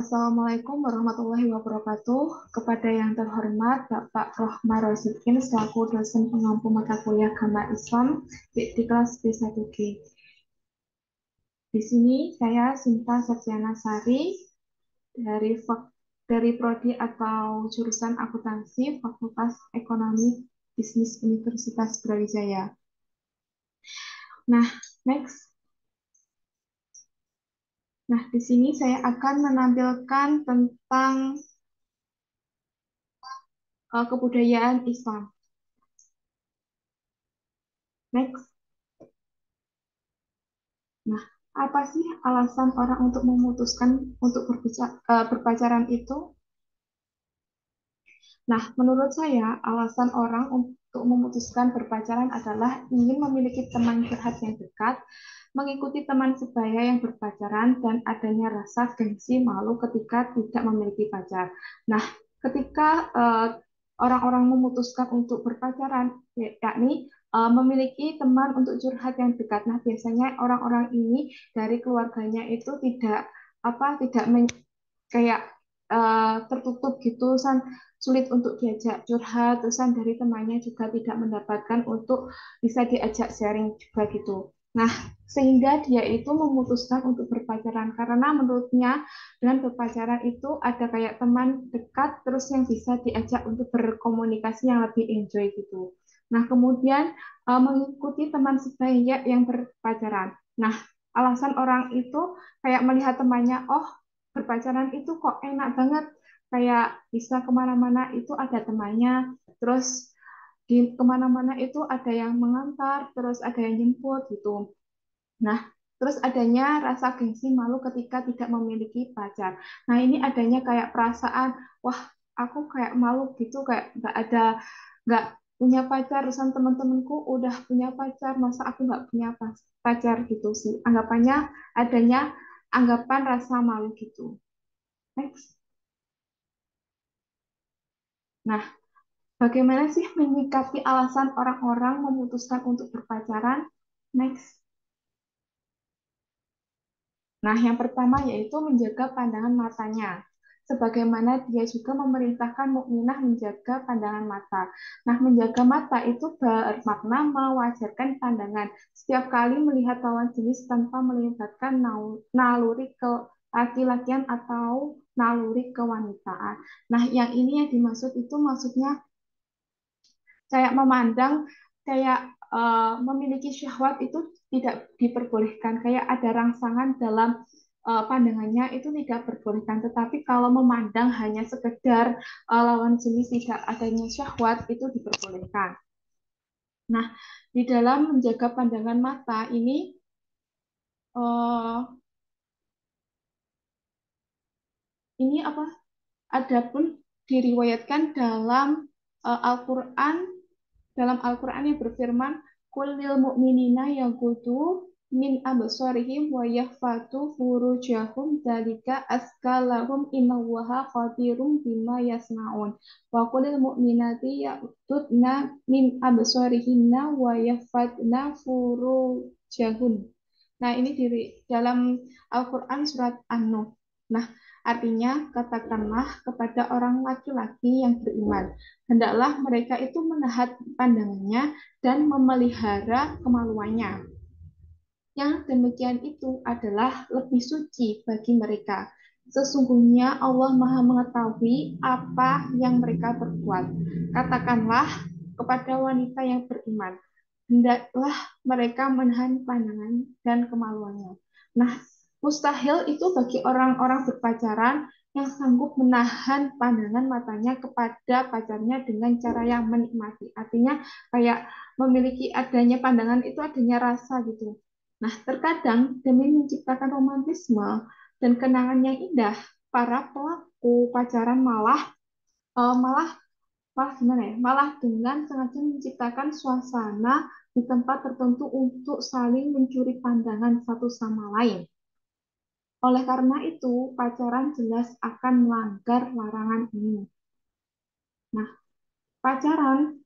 Assalamualaikum warahmatullahi wabarakatuh. Kepada yang terhormat Bapak Rohmar Rozikin selaku dosen pengampu mata kuliah Agama Islam di kelas B1G. Di sini saya Sinta Septiana Sari dari dari prodi atau jurusan akuntansi Fakultas Ekonomi Bisnis Universitas Brawijaya. Nah, next. Nah, di sini saya akan menampilkan tentang kebudayaan Islam. Next. Nah, apa sih alasan orang untuk memutuskan untuk berpacaran itu? Nah, menurut saya, alasan orang untuk memutuskan berpacaran adalah ingin memiliki teman curhat yang dekat, mengikuti teman sebaya yang berpacaran, dan adanya rasa gengsi malu ketika tidak memiliki pacar. Nah, ketika orang-orang memutuskan untuk berpacaran, yakni memiliki teman untuk curhat yang dekat. Nah, biasanya orang-orang ini dari keluarganya itu tidak kayak tertutup gitu, sulit untuk diajak curhat, terusan dari temannya juga tidak mendapatkan untuk bisa diajak sharing juga gitu. Nah, sehingga dia itu memutuskan untuk berpacaran karena menurutnya dengan berpacaran itu ada kayak teman dekat terus yang bisa diajak untuk berkomunikasi yang lebih enjoy gitu. Nah, kemudian mengikuti teman sebaya yang berpacaran. Nah, alasan orang itu kayak melihat temannya, oh berpacaran itu kok enak banget, kayak bisa kemana-mana itu ada temannya, terus di kemana-mana itu ada yang mengantar, terus ada yang jemput gitu. Nah, terus adanya rasa gengsi malu ketika tidak memiliki pacar. Nah, ini adanya kayak perasaan, wah, aku kayak malu gitu, kayak nggak punya pacar, terusan teman-temanku udah punya pacar, masa aku nggak punya pacar gitu sih. Anggapannya adanya anggapan rasa malu gitu. Next. Nah, bagaimana sih menyikapi alasan orang-orang memutuskan untuk berpacaran? Next. Nah, yang pertama yaitu menjaga pandangan matanya. Sebagaimana dia juga memerintahkan mukminah menjaga pandangan mata. Nah, menjaga mata itu bermakna mewajarkan pandangan. Setiap kali melihat lawan jenis tanpa melibatkan naluri ke laki-lakian atau naluri kewanitaan. Nah, yang ini yang dimaksud itu maksudnya kayak memandang kayak memiliki syahwat itu tidak diperbolehkan, kayak ada rangsangan dalam pandangannya itu tidak diperbolehkan, tetapi kalau memandang hanya sekedar lawan jenis tidak adanya syahwat itu diperbolehkan. Nah, di dalam menjaga pandangan mata uh, ini apa, adapun diriwayatkan Al-Qur'an Al-Qur'an yang berfirman, "Kullil mu'minina yaghuddu min absarihim wa yahfatu furujahum dzalika azka lahum innallaha khabirum bima yasnaun." Wa kullil mu'minati yaghuddna min absarihinna wa yahfatna furujahun. Nah, ini dalam Al-Qur'an surat An-Nur. Nah, artinya katakanlah kepada orang laki-laki yang beriman, hendaklah mereka itu menahan pandangannya dan memelihara kemaluannya. Yang demikian itu adalah lebih suci bagi mereka. Sesungguhnya Allah Maha mengetahui apa yang mereka perbuat. Katakanlah kepada wanita yang beriman, hendaklah mereka menahan pandangan dan kemaluannya. Nah, mustahil itu bagi orang-orang berpacaran yang sanggup menahan pandangan matanya kepada pacarnya dengan cara yang menikmati. Artinya kayak memiliki adanya pandangan itu adanya rasa gitu. Nah, terkadang demi menciptakan romantisme dan kenangan yang indah, para pelaku pacaran malah eh, malah malah gimana ya? Malah dengan sengaja menciptakan suasana di tempat tertentu untuk saling mencuri pandangan satu sama lain. Oleh karena itu, pacaran jelas akan melanggar larangan ini. Nah, pacaran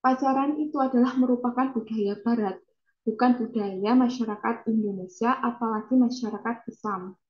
pacaran itu adalah merupakan budaya Barat, bukan budaya masyarakat Indonesia, apalagi masyarakat Islam.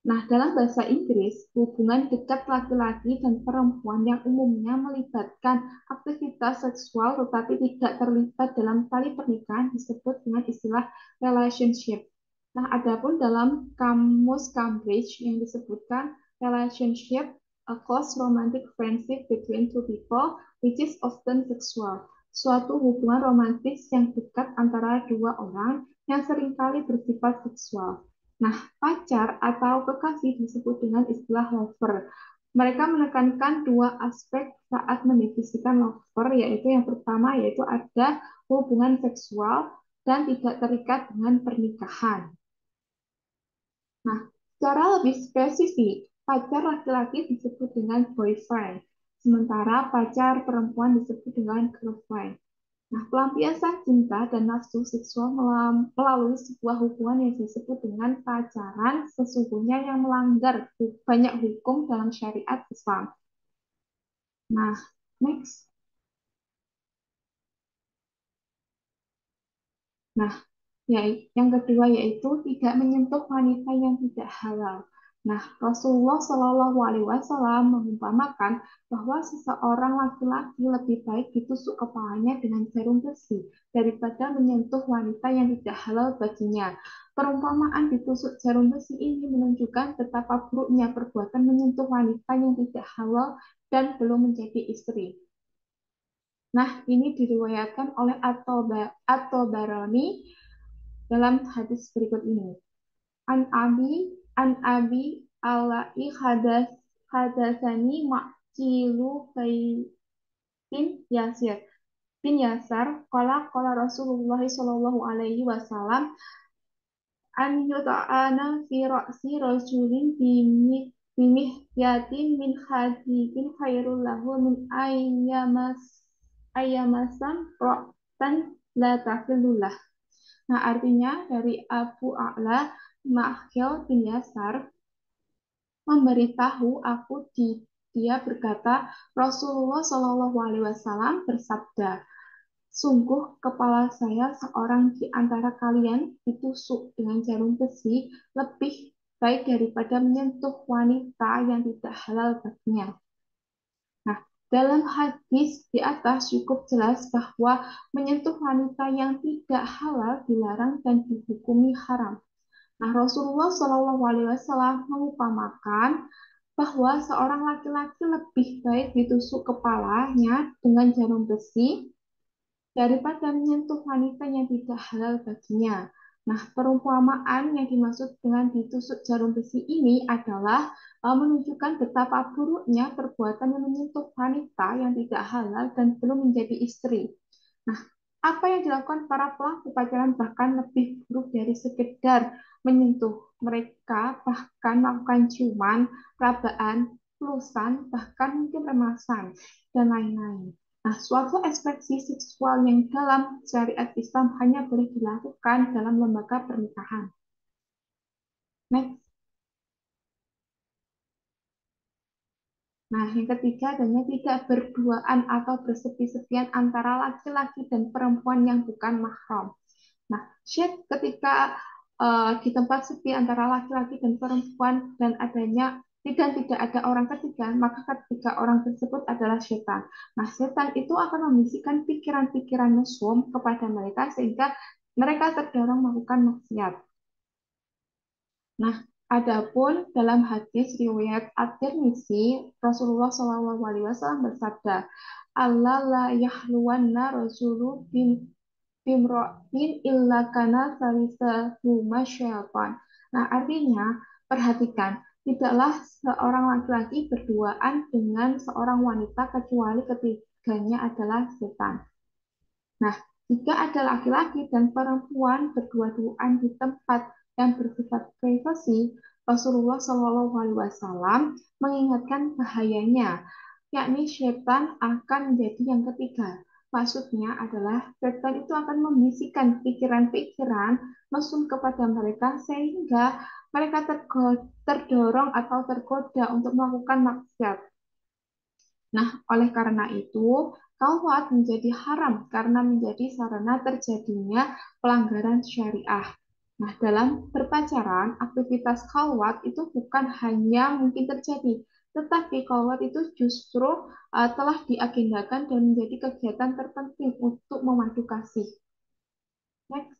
Nah, dalam bahasa Inggris, hubungan dekat laki-laki dan perempuan yang umumnya melibatkan aktivitas seksual tetapi tidak terlibat dalam tali pernikahan disebut dengan istilah relationship. Nah, adapun dalam kamus Cambridge yang disebutkan relationship, a close romantic friendship between two people which is often sexual. Suatu hubungan romantis yang dekat antara dua orang yang seringkali bersifat seksual. Nah, pacar atau kekasih disebut dengan istilah lover. Mereka menekankan dua aspek saat mendefinisikan lover, yaitu yang pertama yaitu ada hubungan seksual dan tidak terikat dengan pernikahan. Nah, secara lebih spesifik, pacar laki-laki disebut dengan boyfriend, sementara pacar perempuan disebut dengan girlfriend. Nah, pelampiasan cinta dan nafsu seksual melalui sebuah hubungan yang disebut dengan pacaran sesungguhnya yang melanggar banyak hukum dalam syariat Islam. Nah, next. Nah, ya, yang kedua yaitu tidak menyentuh wanita yang tidak halal. Nah, Rasulullah Shallallahu Alaihi Wasallam mengumpamakan bahwa seseorang laki-laki lebih baik ditusuk kepalanya dengan jarum besi daripada menyentuh wanita yang tidak halal baginya. Perumpamaan ditusuk jarum besi ini menunjukkan betapa buruknya perbuatan menyentuh wanita yang tidak halal dan belum menjadi istri. Nah, ini diriwayatkan oleh At-Tabarani dalam hadis berikut ini. An Abi Alai hadasani Makilu Yasir bin Yasar qala Rasulullah sallallahu alaihi wasallam an yuta'ana fi ra'si rajulin bimihyatin min hadidin khairul lahu min ayyamasam ra'tan la tafilullah. Nah, artinya dari Abu A'la Ma'khil bin Yasar memberitahu aku dia berkata Rasulullah Shallallahu Alaihi Wasallam bersabda, sungguh kepala saya seorang di antara kalian ditusuk dengan jarum besi lebih baik daripada menyentuh wanita yang tidak halal baginya. Nah, dalam hadis di atas cukup jelas bahwa menyentuh wanita yang tidak halal dilarang dan dihukumi haram. Nah, Rasulullah Shallallahu Alaihi Wasallam mengupamakan bahwa seorang laki-laki lebih baik ditusuk kepalanya dengan jarum besi daripada menyentuh wanita yang tidak halal baginya. Nah, perumpamaan yang dimaksud dengan ditusuk jarum besi ini adalah menunjukkan betapa buruknya perbuatan yang menyentuh wanita yang tidak halal dan belum menjadi istri. Nah, apa yang dilakukan para pelaku pacaran bahkan lebih buruk dari sekedar menyentuh. Mereka bahkan melakukan ciuman, rabaan, pelusan, bahkan mungkin remasan, dan lain-lain. Nah, suatu ekspresi seksual yang dalam syariat Islam hanya boleh dilakukan dalam lembaga pernikahan. Next. Nah, yang ketiga adanya tidak berduaan atau bersepi-sepian antara laki-laki dan perempuan yang bukan mahram. Nah, syed ketika di tempat sepi antara laki-laki dan perempuan dan adanya tidak ada orang ketiga, maka ketiga orang tersebut adalah setan. Nah, setan itu akan membisikkan pikiran-pikiran mesum kepada mereka sehingga mereka terdorong melakukan maksiat. Nah, adapun dalam hadis riwayat At-Tirmizi, Rasulullah Shallallahu Alaihi Wasallam bersabda, Allah la yahluwanna rasulu bimro'in illa kana salisahuma syaitan. Nah, artinya, perhatikan, tidaklah seorang laki-laki berduaan dengan seorang wanita kecuali ketiganya adalah setan. Nah, jika ada laki-laki dan perempuan berdua-duaan di tempat yang bersifat privasi, Rasulullah Shallallahu Alaihi Wasallam mengingatkan bahayanya, yakni setan akan menjadi yang ketiga. Maksudnya adalah setan itu akan membisikkan pikiran-pikiran mesum kepada mereka sehingga mereka terdorong atau tergoda untuk melakukan maksiat. Nah, oleh karena itu, kawat menjadi haram karena menjadi sarana terjadinya pelanggaran syariah. Nah, dalam berpacaran, aktivitas khalwat itu bukan hanya mungkin terjadi, tetapi khalwat itu justru telah diagendakan dan menjadi kegiatan terpenting untuk memadu kasih. Next.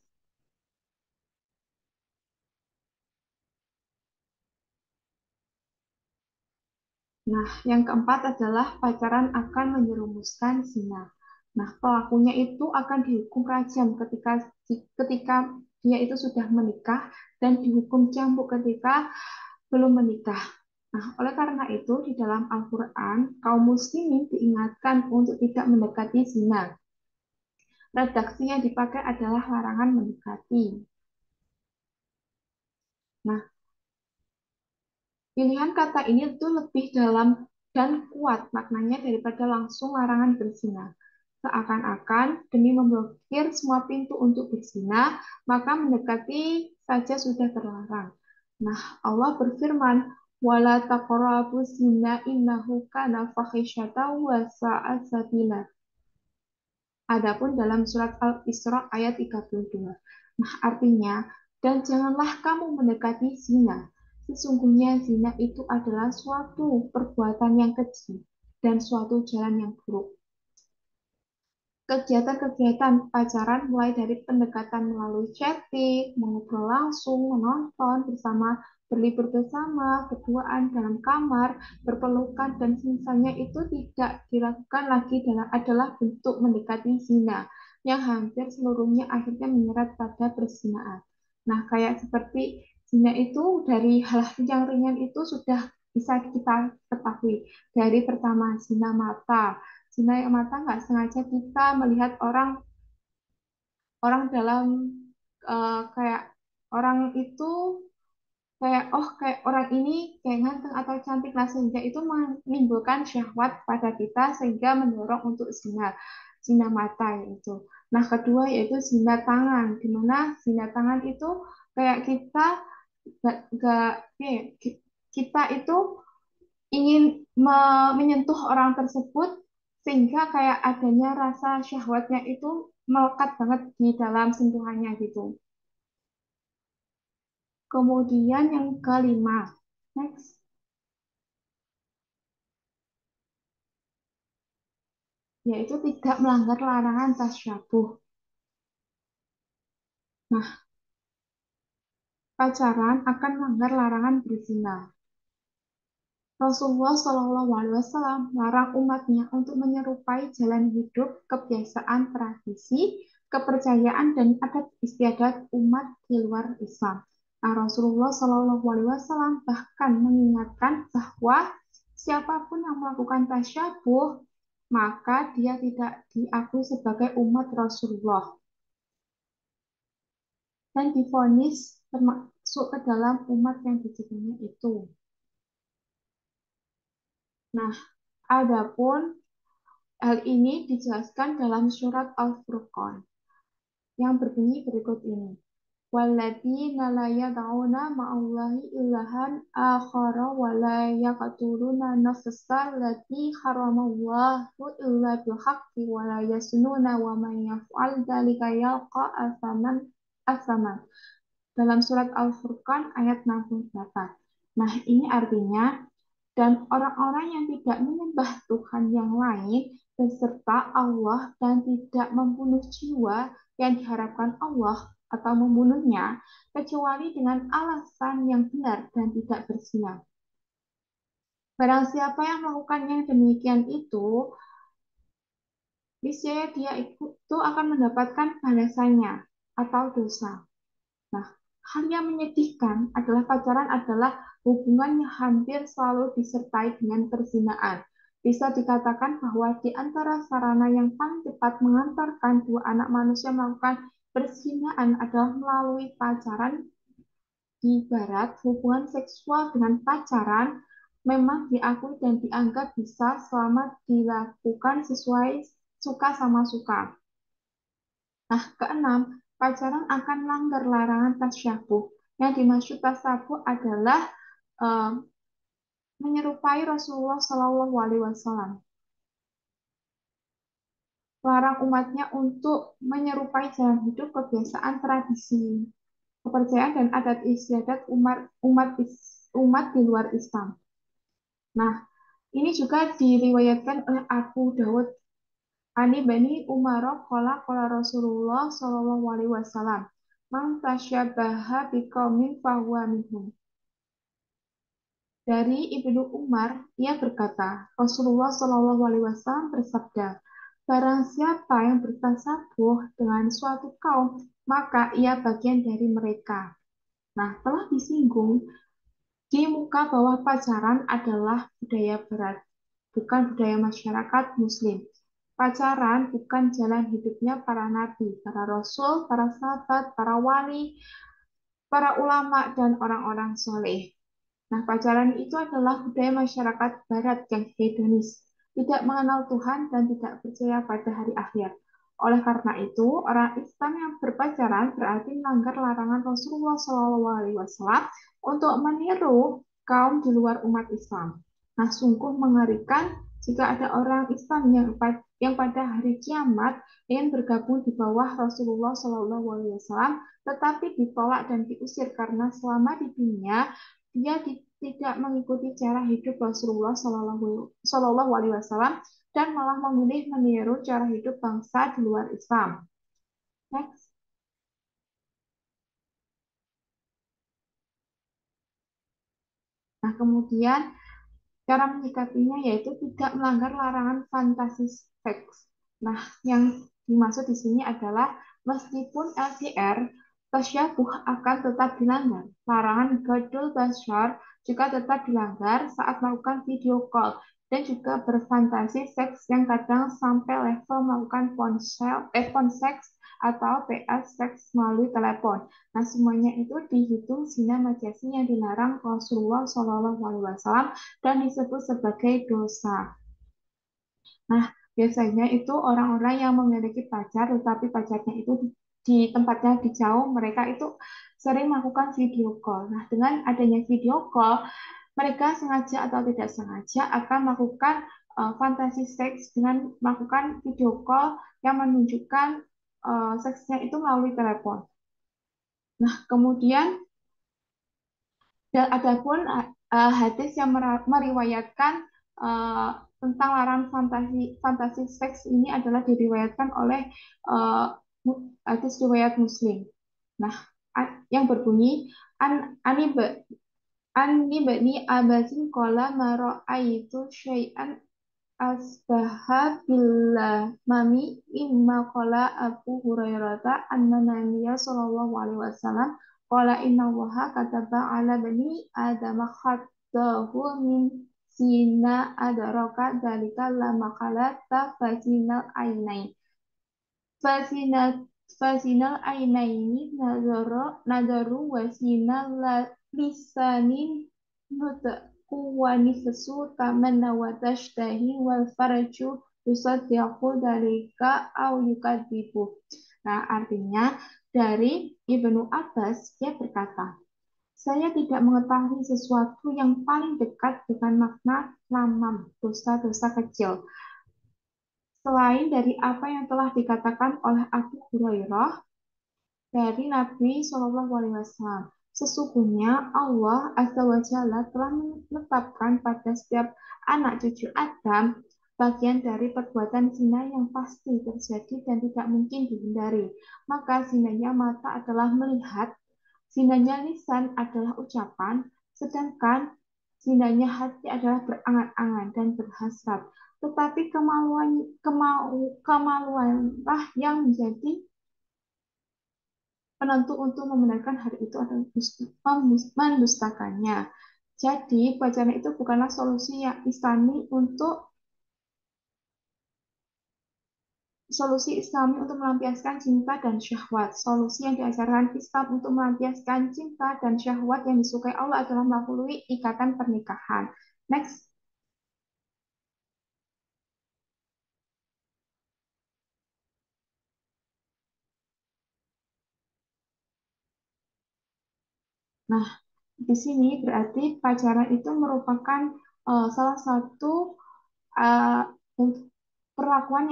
Nah, yang keempat adalah pacaran akan menjerumuskan zina. Nah, pelakunya itu akan dihukum rajam ketika dia itu sudah menikah dan dihukum cambuk ketika belum menikah. Nah, oleh karena itu, di dalam Al-Quran, kaum muslimin diingatkan untuk tidak mendekati zina. Redaksi yang dipakai adalah larangan mendekati. Nah, pilihan kata ini itu lebih dalam dan kuat maknanya daripada langsung larangan berzina. Seakan-akan demi memblokir semua pintu untuk berzina, maka mendekati saja sudah terlarang. Nah, Allah berfirman, "Wala taqrabuz zina innahu kana fahisyatan wa sa'a sabila." Adapun dalam surat Al-Isra ayat 32. Nah, artinya, dan janganlah kamu mendekati zina. Sesungguhnya zina itu adalah suatu perbuatan yang keji dan suatu jalan yang buruk. Kegiatan-kegiatan pacaran mulai dari pendekatan melalui chatting, mengobrol langsung, menonton bersama, berlibur bersama, berduaan dalam kamar, berpelukan, dan semisalnya itu tidak dilakukan lagi adalah bentuk mendekati zina yang hampir seluruhnya akhirnya menyeret pada perzinaan. Nah, kayak seperti zina itu dari hal yang ringan itu sudah bisa kita ketahui. Dari pertama zina mata, zina yang mata nggak sengaja kita melihat orang orang dalam kayak orang itu kayak oh kayak orang ini kayak ganteng atau cantik lah sehingga itu menimbulkan syahwat pada kita sehingga mendorong untuk zina zina mata yaitu. Nah kedua yaitu zina tangan di mana zina tangan itu kayak kita gak kita itu ingin menyentuh orang tersebut sehingga kayak adanya rasa syahwatnya itu melekat banget di dalam sentuhannya gitu. Kemudian yang kelima, next, yaitu tidak melanggar larangan tasyabuh. Nah, pacaran akan melanggar larangan berzina. Rasulullah Shallallahu Alaihi Wasallam melarang umatnya untuk menyerupai jalan hidup, kebiasaan, tradisi, kepercayaan, dan adat istiadat umat di luar Islam. Nah, Rasulullah Shallallahu Alaihi Wasallam bahkan mengingatkan bahwa siapapun yang melakukan tasyabuh, maka dia tidak diakui sebagai umat Rasulullah dan divonis termasuk ke dalam umat yang dicintai itu. Nah, adapun hal ini dijelaskan dalam surat Al-Furqan yang berbunyi berikut ini. Walladzina la yad'una ma'allahi ilahan akhara wa la yaqtuluna nafsa allati haramallahu illa bil haqqi wa la yasnuna wa man yaf'al dzalika yalqa asaman. Dalam surat Al-Furqan ayat 68. Nah, ini artinya dan orang-orang yang tidak menyembah Tuhan yang lain beserta Allah dan tidak membunuh jiwa yang diharapkan Allah atau membunuhnya kecuali dengan alasan yang benar dan tidak berzina. Barang siapa yang melakukan yang demikian itu, niscaya dia itu akan mendapatkan balasannya atau dosa. Nah, hal yang menyedihkan adalah pacaran adalah hubungan yang hampir selalu disertai dengan perzinaan. Bisa dikatakan bahwa di antara sarana yang paling cepat mengantarkan dua anak manusia melakukan perzinaan adalah melalui pacaran. Di barat, hubungan seksual dengan pacaran memang diakui dan dianggap bisa selama dilakukan sesuai suka sama suka. Nah, keenam, pacaran akan melanggar larangan tasyabuh. Yang dimaksud tasyabuh adalah eh, menyerupai Rasulullah Shallallahu Alaihi Wasallam. Larang umatnya untuk menyerupai jalan hidup, kebiasaan, tradisi. kepercayaan dan adat istiadat umat di luar Islam. Nah, ini juga diriwayatkan oleh Abu Dawud Ani Bani Umar qala qala Rasulullah Shallallahu alaihi wasallam man tasyabaha biqaumin fahuwa minhum. Dari Ibnu Umar, ia berkata, Rasulullah Shallallahu alaihi wasallam bersabda, barang siapa yang bertasabuh dengan suatu kaum, maka ia bagian dari mereka. Nah, telah disinggung di muka bawah pacaran adalah budaya barat, bukan budaya masyarakat muslim. Pacaran bukan jalan hidupnya para nabi, para rasul, para sahabat, para wali, para ulama, dan orang-orang soleh. Nah, pacaran itu adalah budaya masyarakat barat yang hedonis, tidak mengenal Tuhan dan tidak percaya pada hari akhir. Oleh karena itu, orang Islam yang berpacaran berarti melanggar larangan Rasulullah SAW untuk meniru kaum di luar umat Islam. Nah, sungguh mengerikan jika ada orang Islam yang pada hari kiamat ingin bergabung di bawah Rasulullah SAW, tetapi ditolak dan diusir karena selama di dunia dia tidak mengikuti cara hidup Rasulullah Shallallahu Alaihi Wasallam dan malah memilih meniru cara hidup bangsa di luar Islam. Next. Nah, kemudian cara menyikapinya yaitu tidak melanggar larangan fantasi seks. Nah, yang dimaksud di sini adalah meskipun LDR, tasyabuh akan tetap dilanggar. Larangan gadul basyar juga tetap dilanggar saat melakukan video call dan juga berfantasi seks yang kadang sampai level melakukan phone sex atau PA seks melalui telepon. Nah, semuanya itu dihitung zina majasi yang dilarang Rasulullah SAW dan disebut sebagai dosa. Nah, biasanya itu orang-orang yang memiliki pacar, tetapi pacarnya itu di tempatnya di jauh, mereka itu sering melakukan video call. Nah, dengan adanya video call, mereka sengaja atau tidak sengaja akan melakukan fantasi seks dengan melakukan video call yang menunjukkan seksnya itu melalui telepon. Nah, kemudian dan adapun hadis yang meriwayatkan uh, tentang larangan fantasi fantasi seks ini adalah diriwayatkan oleh uh, hadis riwayat Muslim. Nah, yang berbunyi ani ani bani abasin kola maro aitu syai'an asbaha billah mami imma qala Abu Hurairah anna Nabiya sallallahu alaihi wasallam qala inna Allaha kataba ala bani Adam khaddahu min sina adraka dalika la makalata fasinal ainain fasinal fasinal ainaini nadaru wasina la lisanin nutqu wa nifsu tamanna wa tashtahi wal faraju yusaddiqu dalika au yukadzibu. Nah, artinya dari Ibnu Abbas dia berkata, saya tidak mengetahui sesuatu yang paling dekat dengan makna lamam, dosa-dosa kecil, selain dari apa yang telah dikatakan oleh Abu Hurairah dari Nabi Shallallahu Alaihi Wasallam. Sesungguhnya Allah Azza wa Jalla telah menetapkan pada setiap anak cucu Adam bagian dari perbuatan zina yang pasti terjadi dan tidak mungkin dihindari. Maka zinanya mata adalah melihat, zinanya lisan adalah ucapan, sedangkan zinanya hati adalah berangan-angan dan berhasrat. Tetapi kemaluanlah yang menjadi penentu untuk membenarkan hari itu adalah mendustakannya. Jadi, pacaran itu bukanlah solusi yang Islami untuk melampiaskan cinta dan syahwat. Solusi yang diajarkan Islam untuk melampiaskan cinta dan syahwat yang disukai Allah adalah melalui ikatan pernikahan. Next. Nah, di sini berarti pacaran itu merupakan salah satu uh, perlakuan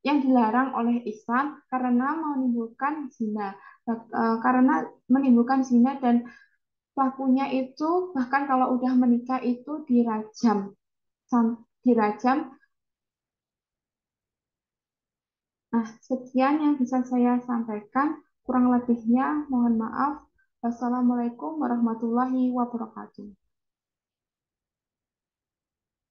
yang dilarang oleh Islam karena menimbulkan zina. karena menimbulkan zina dan pelakunya itu bahkan kalau udah menikah itu dirajam, dirajam. Nah, sekian yang bisa saya sampaikan. Kurang lebihnya mohon maaf. Wassalamualaikum warahmatullahi wabarakatuh.